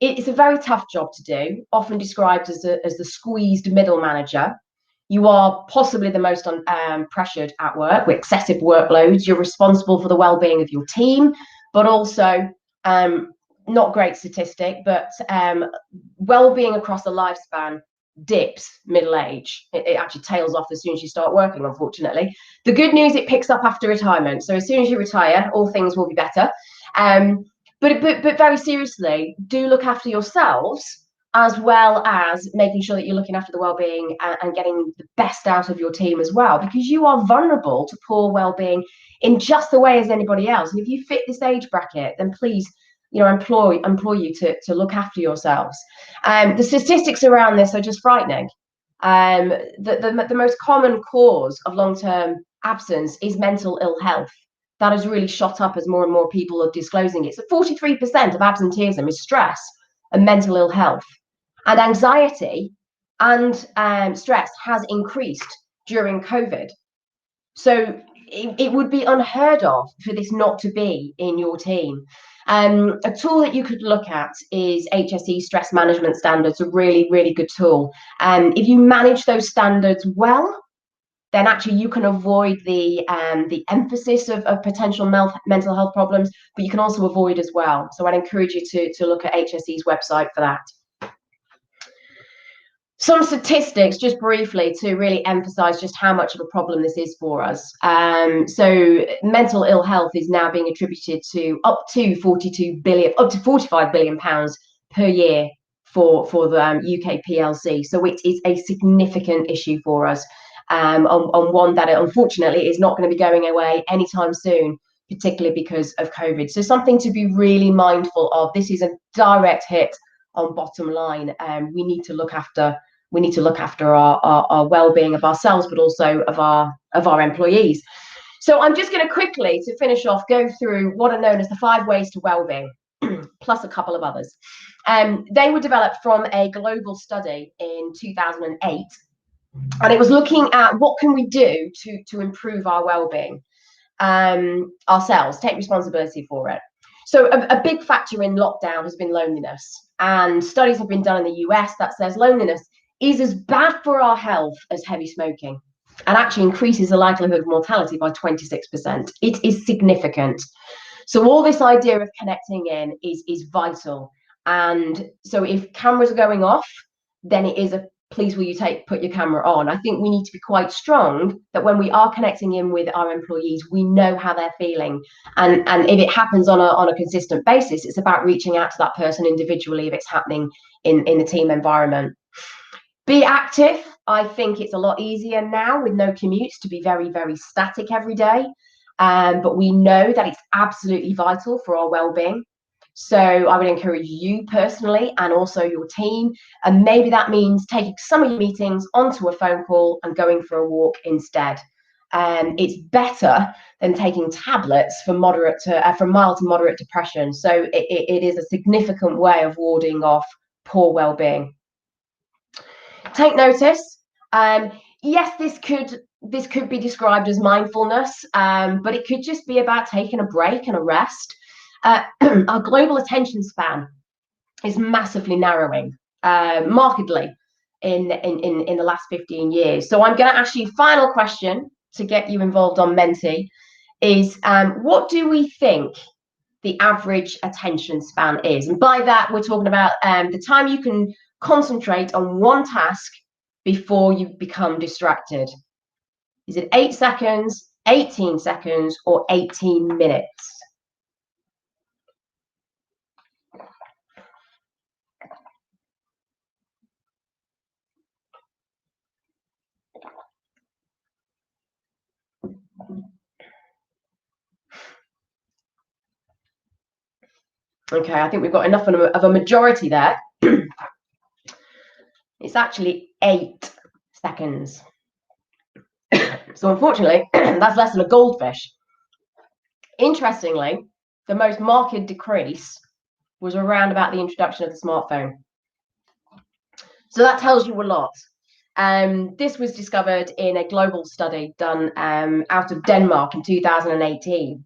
It's a very tough job to do, often described as the squeezed middle manager. You are possibly the most pressured at work with excessive workloads. You're responsible for the well-being of your team, but also, not great statistic, but well-being across the lifespan dips middle age. It actually tails off as soon as you start working, unfortunately. The good news, it picks up after retirement. So as soon as you retire, all things will be better. But very seriously, do look after yourselves, as well as making sure that you're looking after the well-being and getting the best out of your team as well, because you are vulnerable to poor well-being in just the way as anybody else. And if you fit this age bracket, then please, employ you to look after yourselves. The statistics around this are just frightening. The most common cause of long-term absence is mental ill health. That has really shot up as more and more people are disclosing it. So 43% of absenteeism is stress and mental ill health. And anxiety and stress has increased during COVID. So it would be unheard of for this not to be in your team. A tool that you could look at is HSE stress management standards, a really, really good tool. If you manage those standards well, then actually you can avoid the emphasis of potential mental health problems, but you can also avoid as well. So I'd encourage you to look at HSE's website for that. Some statistics, just briefly, to really emphasize just how much of a problem this is for us. So mental ill health is now being attributed to up to 45 billion pounds per year for the UK PLC. So it is a significant issue for us, on one that unfortunately is not going to be going away anytime soon, particularly because of COVID. So something to be really mindful of. This is a direct hit on bottom line. We need to look after our well-being of ourselves, but also of our employees. So I'm just going to quickly, to finish off, go through what are known as the 5 ways to well-being, plus a couple of others. They were developed from a global study in 2008, and it was looking at what can we do to improve our well-being ourselves, take responsibility for it. So a big factor in lockdown has been loneliness, and studies have been done in the US that says loneliness is as bad for our health as heavy smoking, and actually increases the likelihood of mortality by 26%. It is significant. So all this idea of connecting in is vital. And so if cameras are going off, then it is a please will you put your camera on. I think we need to be quite strong that when we are connecting in with our employees, we know how they're feeling. And if it happens on a consistent basis, it's about reaching out to that person individually if it's happening in the team environment. Be active. I think it's a lot easier now with no commutes to be very, very static every day. But we know that it's absolutely vital for our well-being. So I would encourage you personally and also your team. And maybe that means taking some of your meetings onto a phone call and going for a walk instead. It's better than taking tablets for mild to moderate depression. So it is a significant way of warding off poor well-being. Take notice. Yes, this could be described as mindfulness, but it could just be about taking a break and a rest. Our global attention span is massively narrowing, markedly in the last 15 years. So I'm going to ask you a final question to get you involved on Menti is, what do we think the average attention span is? And by that, we're talking about the time you can concentrate on one task before you become distracted. Is it 8 seconds, 18 seconds, or 18 minutes? Okay, I think we've got enough of a majority there. It's actually 8 seconds. So unfortunately, that's less than a goldfish. Interestingly, the most marked decrease was around about the introduction of the smartphone. So that tells you a lot. This was discovered in a global study done out of Denmark in 2018.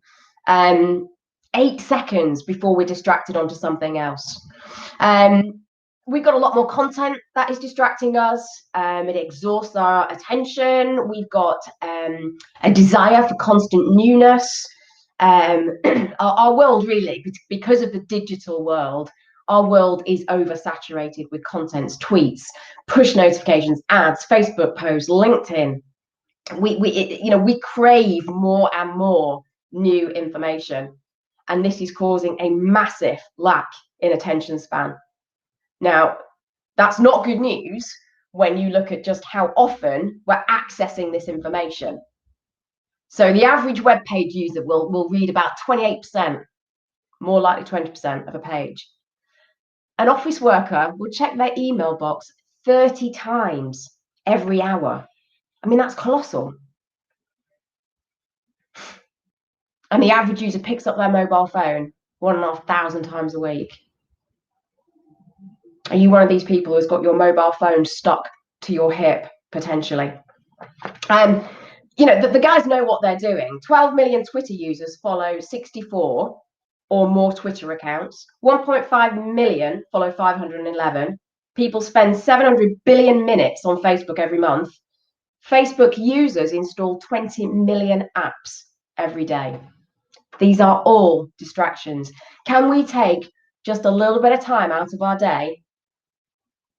8 seconds before we're distracted onto something else. We've got a lot more content that is distracting us. It exhausts our attention. We've got a desire for constant newness. Our world, really, because of the digital world, our world is oversaturated with contents, tweets, push notifications, ads, Facebook posts, LinkedIn. We crave more and more new information, and this is causing a massive lack in attention span. Now, that's not good news when you look at just how often we're accessing this information. So the average web page user will read about 28%, more likely 20% of a page. An office worker will check their email box 30 times every hour. I mean, that's colossal. And the average user picks up their mobile phone 1,500 times a week. Are you one of these people who's got your mobile phone stuck to your hip, potentially? The guys know what they're doing. 12 million Twitter users follow 64 or more Twitter accounts. 1.5 million follow 511. People spend 700 billion minutes on Facebook every month. Facebook users install 20 million apps every day. These are all distractions. Can we take just a little bit of time out of our day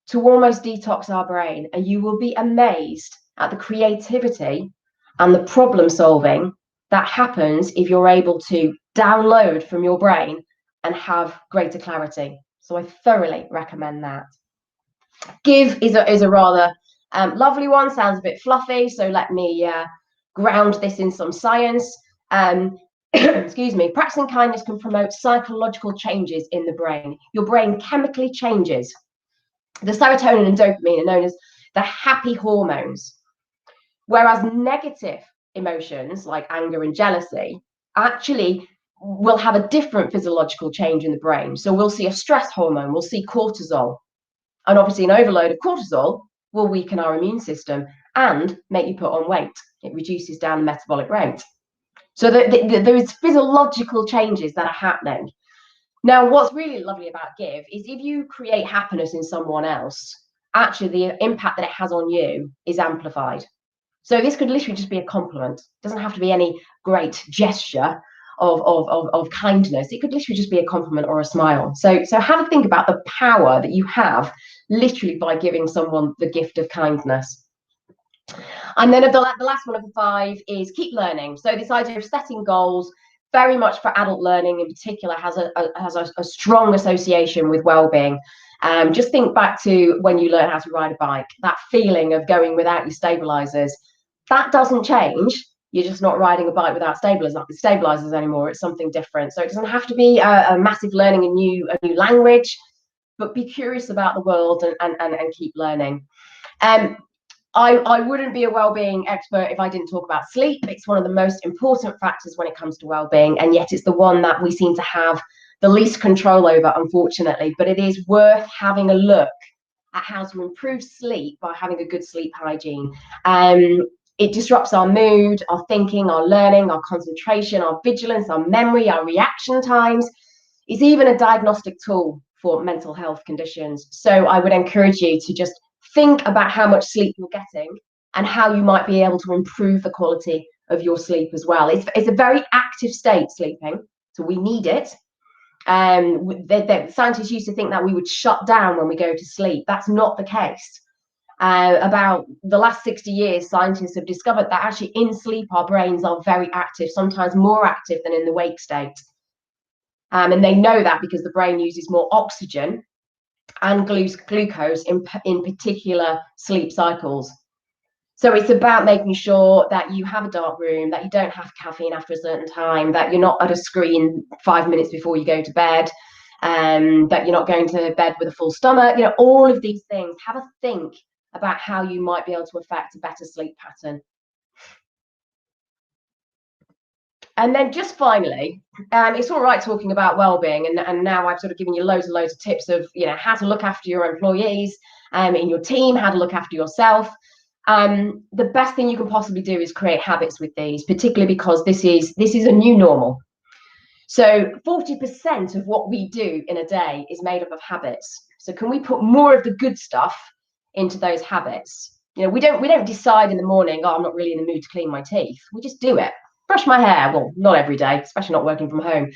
to almost detox our brain? And you will be amazed at the creativity and the problem solving that happens if you're able to download from your brain and have greater clarity. So I thoroughly recommend that. Give is a rather lovely one, sounds a bit fluffy, so let me ground this in some science. Excuse me. Practicing kindness can promote psychological changes in the brain. Your brain chemically changes. The serotonin and dopamine are known as the happy hormones, whereas negative emotions like anger and jealousy actually will have a different physiological change in the brain. So we'll see a stress hormone, we'll see cortisol, and obviously an overload of cortisol will weaken our immune system and make you put on weight. It reduces down the metabolic rate. So there is physiological changes that are happening. Now, what's really lovely about Give is if you create happiness in someone else, actually the impact that it has on you is amplified. So this could literally just be a compliment. It doesn't have to be any great gesture of kindness. It could literally just be a compliment or a smile. So have a think about the power that you have literally by giving someone the gift of kindness. And then the last one of the 5 is keep learning. So this idea of setting goals, very much for adult learning in particular, has a strong association with well-being. Just think back to when you learn how to ride a bike, that feeling of going without your stabilizers. That doesn't change. You're just not riding a bike without stabilizers anymore. It's something different. So it doesn't have to be a massive learning a new language, but be curious about the world and keep learning. I wouldn't be a well-being expert if I didn't talk about sleep. It's one of the most important factors when it comes to well-being, and yet it's the one that we seem to have the least control over, unfortunately. But it is worth having a look at how to improve sleep by having a good sleep hygiene. It disrupts our mood, our thinking, our learning, our concentration, our vigilance, our memory, our reaction times. It's even a diagnostic tool for mental health conditions. So I would encourage you to just think about how much sleep you're getting and how you might be able to improve the quality of your sleep as well. It's a very active state, sleeping, so we need it. Scientists used to think that we would shut down when we go to sleep. That's not the case. About the last 60 years, scientists have discovered that actually in sleep, our brains are very active, sometimes more active than in the wake state. And they know that because the brain uses more oxygen and glucose in particular sleep cycles. So it's about making sure that you have a dark room, that you don't have caffeine after a certain time, that you're not at a screen 5 minutes before you go to bed. that you're not going to bed with a full stomach, you know, all of these things. Have a think about how you might be able to affect a better sleep pattern. And then just finally, it's all right talking about well-being, and now I've sort of given you loads and loads of tips of, you know, how to look after your employees, in your team, how to look after yourself. The best thing you can possibly do is create habits with these, particularly because this is a new normal. So 40% of what we do in a day is made up of habits. So can we put more of the good stuff into those habits? You know, we don't decide in the morning, oh, I'm not really in the mood to clean my teeth. We just do it. Brush my hair. Well, not every day, especially not working from home.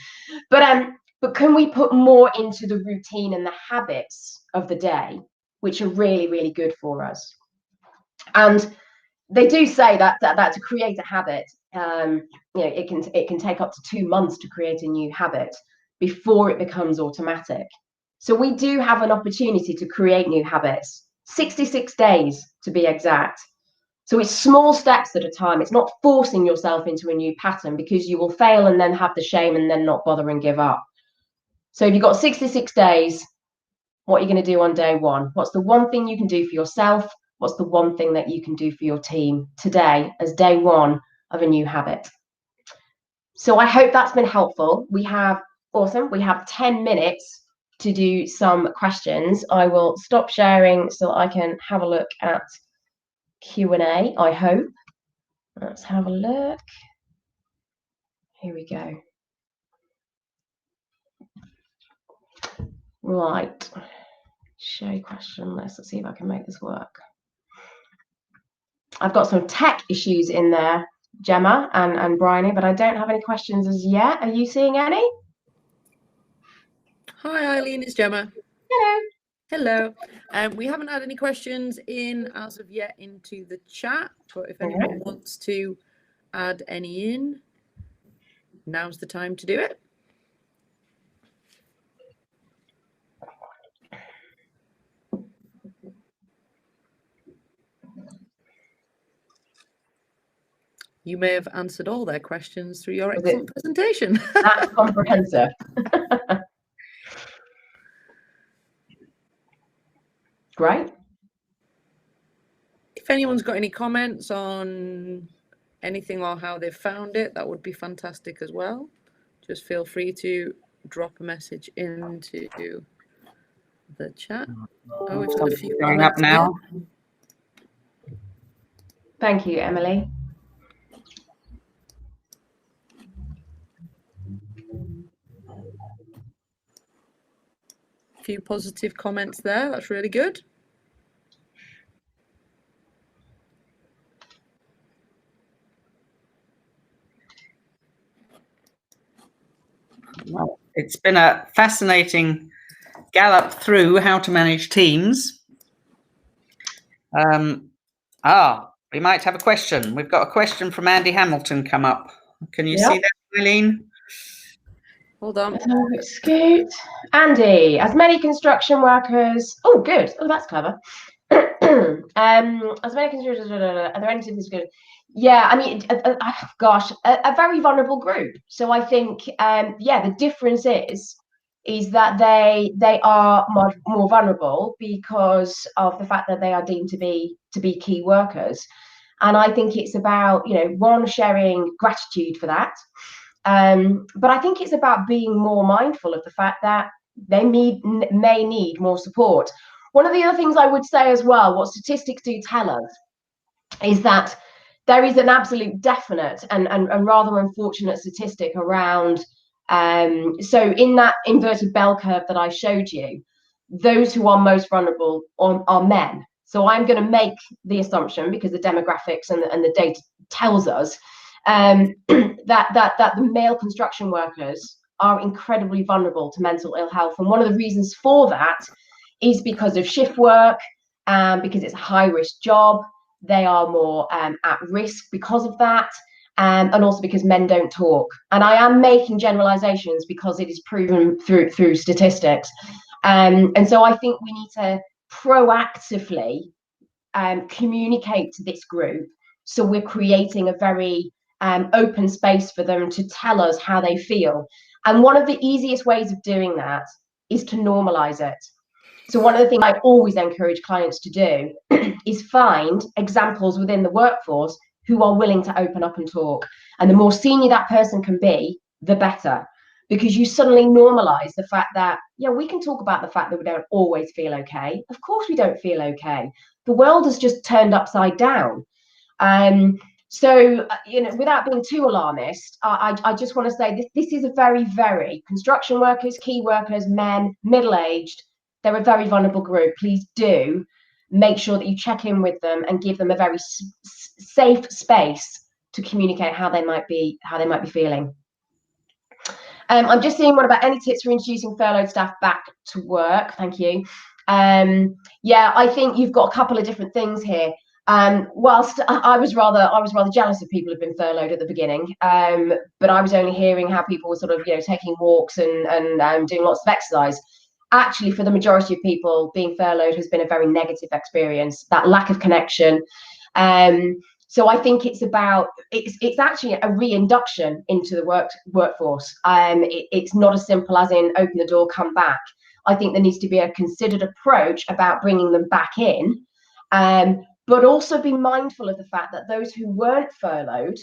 But can we put more into the routine and the habits of the day, which are really, really good for us? And they do say that to create a habit, you know, it can take up to 2 months to create a new habit before it becomes automatic. So we do have an opportunity to create new habits, 66 days to be exact. So it's small steps at a time. It's not forcing yourself into a new pattern, because you will fail and then have the shame and then not bother and give up. So if you've got 66 days, what are you going to do on day one? What's the one thing you can do for yourself? What's the one thing that you can do for your team today as day one of a new habit? So I hope that's been helpful. We have 10 minutes to do some questions. I will stop sharing so I can have a look at Q&A, I hope. Let's have a look. Here we go. Right. Show question list. Let's see if I can make this work. I've got some tech issues in there, Gemma and Bryony, but I don't have any questions as yet. Are you seeing any? Hi, Eileen, it's Gemma. Hello. Hello. We haven't had any questions in as of yet into the chat, but if anyone wants to add any in, now's the time to do it. You may have answered all their questions through your excellent presentation. That's comprehensive. Great. If anyone's got any comments on anything or how they've found it, that would be fantastic as well. Just feel free to drop a message into the chat. Oh, we've got a few going up now. Thank you, Emily. A few positive comments there. That's really good. Well, it's been a fascinating gallop through how to manage teams. We might have a question. We've got a question from Andy Hamilton come up. Can you see that, Eileen? Hold on. Scoot. Andy, as many construction workers. Oh, good. Oh, that's clever. As many constructors, are there any tips good? Yeah, I mean, gosh, a very vulnerable group. So I think, the difference is that they are more vulnerable because of the fact that they are deemed to be key workers. And I think it's about, you know, one, sharing gratitude for that. But I think it's about being more mindful of the fact that they may need more support. One of the other things I would say as well, what statistics do tell us, is that there is an absolute definite and rather unfortunate statistic around, so in that inverted bell curve that I showed you, those who are most vulnerable are men. So I'm going to make the assumption, because the demographics and the data tells us, that the male construction workers are incredibly vulnerable to mental ill health. And one of the reasons for that is because of shift work, because it's a high-risk job. They are more at risk because of that, and also because men don't talk. And I am making generalizations because it is proven through statistics. And so I think we need to proactively communicate to this group, so we're creating a very open space for them to tell us how they feel. And one of the easiest ways of doing that is to normalize it. So one of the things I always encourage clients to do is find examples within the workforce who are willing to open up and talk. And the more senior that person can be, the better. Because you suddenly normalize the fact that, yeah, we can talk about the fact that we don't always feel okay. Of course we don't feel okay. The world has just turned upside down. So, without being too alarmist, I just want to say this is a very, very construction workers, key workers, men, middle-aged, they're a very vulnerable group. Please do make sure that you check in with them and give them a very safe space to communicate how they might be feeling. I'm just seeing, what about any tips for introducing furloughed staff back to work? Thank you. Yeah, I think you've got a couple of different things here. Whilst I was rather jealous of people who've been furloughed at the beginning, but I was only hearing how people were sort of taking walks and doing lots of exercise. Actually, for the majority of people, being furloughed has been a very negative experience. That lack of connection. So I think it's actually a reinduction into the workforce. It's not as simple as in open the door, come back. I think there needs to be a considered approach about bringing them back in, but also be mindful of the fact that those who weren't furloughed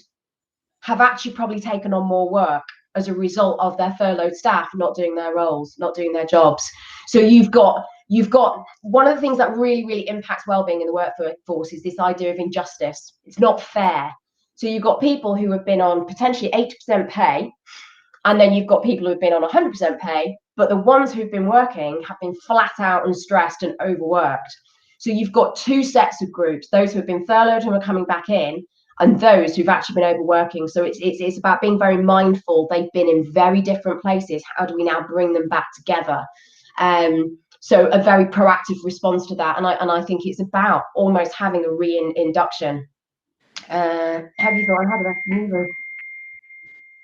have actually probably taken on more work as a result of their furloughed staff not doing their roles, not doing their jobs. So you've got one of the things that really, really impacts well-being in the workforce is this idea of injustice. It's not fair. So you've got people who have been on potentially 80% pay, and then you've got people who've been on 100% pay, but the ones who've been working have been flat out and stressed and overworked. So you've got two sets of groups, those who have been furloughed and are coming back in, and those who've actually been overworking. So it's about being very mindful. They've been in very different places. How do we now bring them back together? So a very proactive response to that. And I think it's about almost having a reinduction. Have you got how did I move?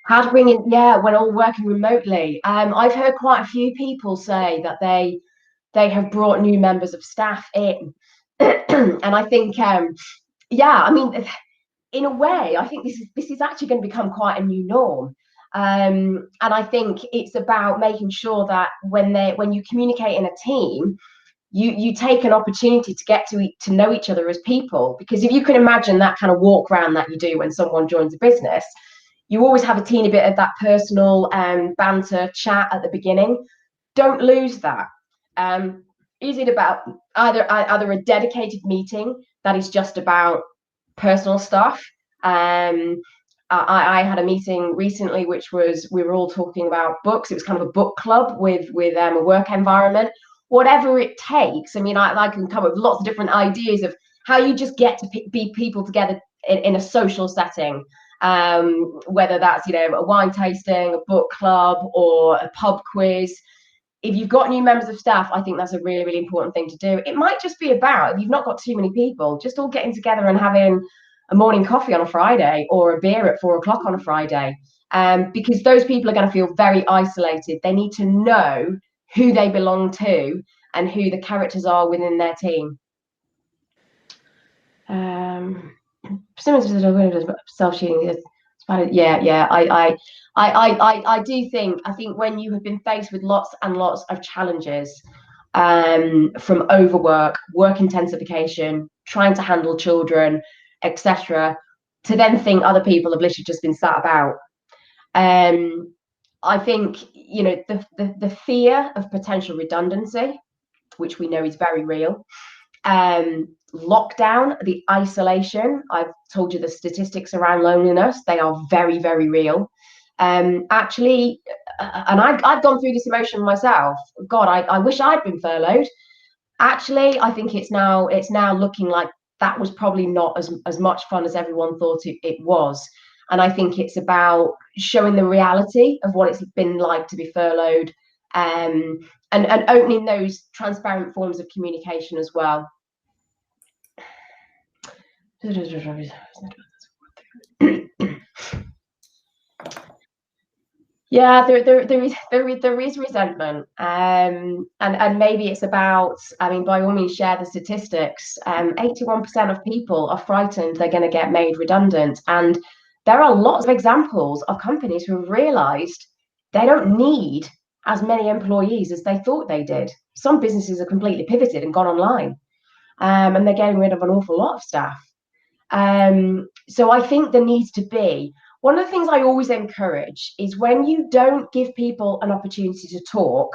How to bring in, yeah, when all working remotely. I've heard quite a few people say that they have brought new members of staff in. And I think, yeah, I mean, in a way, I think this is actually going to become quite a new norm. And I think it's about making sure that when you communicate in a team, you take an opportunity to get to know each other as people. Because if you can imagine that kind of walk around that you do when someone joins a business, you always have a teeny bit of that personal banter chat at the beginning. Don't lose that. Is it about either a dedicated meeting that is just about personal stuff? I had a meeting recently which was, we were all talking about books. It was kind of a book club with a work environment. Whatever it takes. I mean, I can come up with lots of different ideas of how you just get to be people together in a social setting, whether that's a wine tasting, a book club, or a pub quiz. If you've got new members of staff, I think that's a really, really important thing to do. It might just be about, if you've not got too many people, just all getting together and having a morning coffee on a Friday or a beer at 4 o'clock on a Friday, because those people are going to feel very isolated. They need to know who they belong to and who the characters are within their team. Self-shooting. Yeah. I do think when you have been faced with lots and lots of challenges, from overwork, work intensification, trying to handle children, etc., to then think other people have literally just been sat about. I think the fear of potential redundancy, which we know is very real, lockdown, the isolation. I've told you the statistics around loneliness; they are very, very real. Actually, and I've gone through this emotion myself. God, I wish I'd been furloughed. Actually, I think it's now looking like that was probably not as much fun as everyone thought it was. And I think it's about showing the reality of what it's been like to be furloughed, and opening those transparent forms of communication as well. Yeah, there is resentment, and maybe it's about, I mean, by all means, share the statistics. 81% of people are frightened they're going to get made redundant, and there are lots of examples of companies who have realised they don't need as many employees as they thought they did. Some businesses are completely pivoted and gone online, and they're getting rid of an awful lot of staff. So I think there needs to be, one of the things I always encourage is when you don't give people an opportunity to talk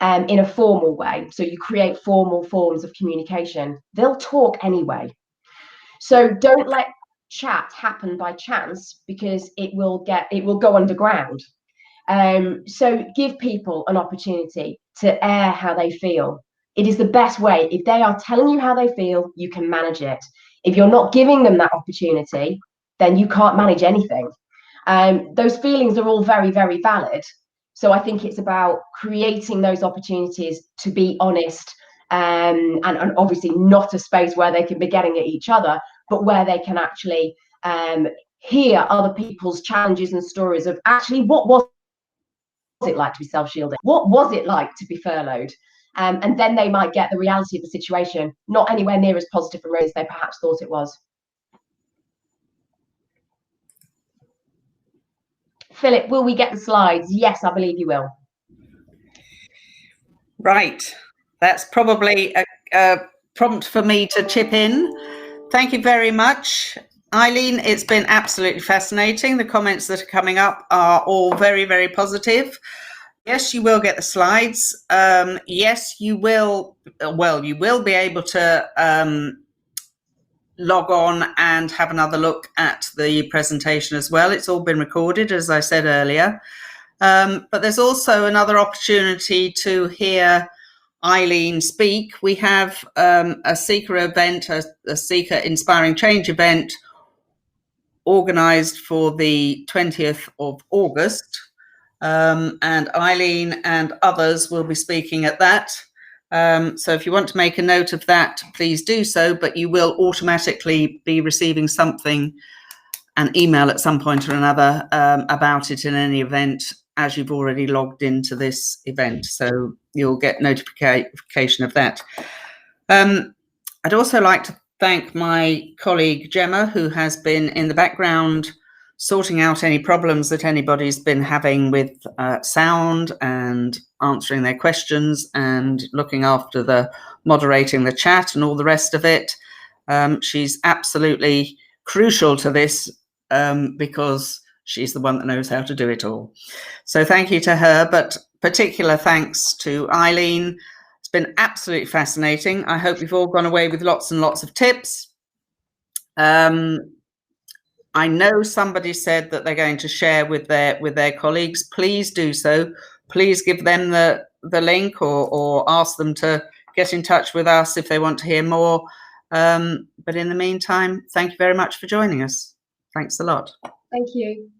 in a formal way, so you create formal forms of communication, they'll talk anyway. So don't let chat happen by chance, because it will go underground. So give people an opportunity to air how they feel. It is the best way. If they are telling you how they feel, you can manage it. If you're not giving them that opportunity, then you can't manage anything. Those feelings are all very, very valid. So I think it's about creating those opportunities to be honest, and obviously not a space where they can be getting at each other, but where they can actually hear other people's challenges and stories of actually what was it like to be self-shielding? What was it like to be furloughed? And then they might get the reality of the situation, not anywhere near as positive and rosy as they perhaps thought it was. Philip, will we get the slides? Yes, I believe you will. Right. That's probably a prompt for me to chip in. Thank you very much, Eileen. It's been absolutely fascinating. The comments that are coming up are all very, very positive. Yes, you will get the slides. Yes, you will. Well, you will be able to log on and have another look at the presentation as well. It's all been recorded, as I said earlier. But there's also another opportunity to hear Eileen speak. We have a Seeker event, a Seeker Inspiring Change event organised for the 20th of August. And Eileen and others will be speaking at that. So if you want to make a note of that, please do so, but you will automatically be receiving something, an email at some point or another about it in any event, as you've already logged into this event. So you'll get notification of that. I'd also like to thank my colleague Gemma, who has been in the background sorting out any problems that anybody's been having with sound and answering their questions and looking after the moderating the chat and all the rest of it. She's absolutely crucial to this because she's the one that knows how to do it all. So thank you to her, but particular thanks to Eileen. It's been absolutely fascinating. I hope you've all gone away with lots and lots of tips. I know somebody said that they're going to share with their colleagues. Please do so. Please give them the link or ask them to get in touch with us if they want to hear more. But in the meantime, thank you very much for joining us. Thanks a lot. Thank you.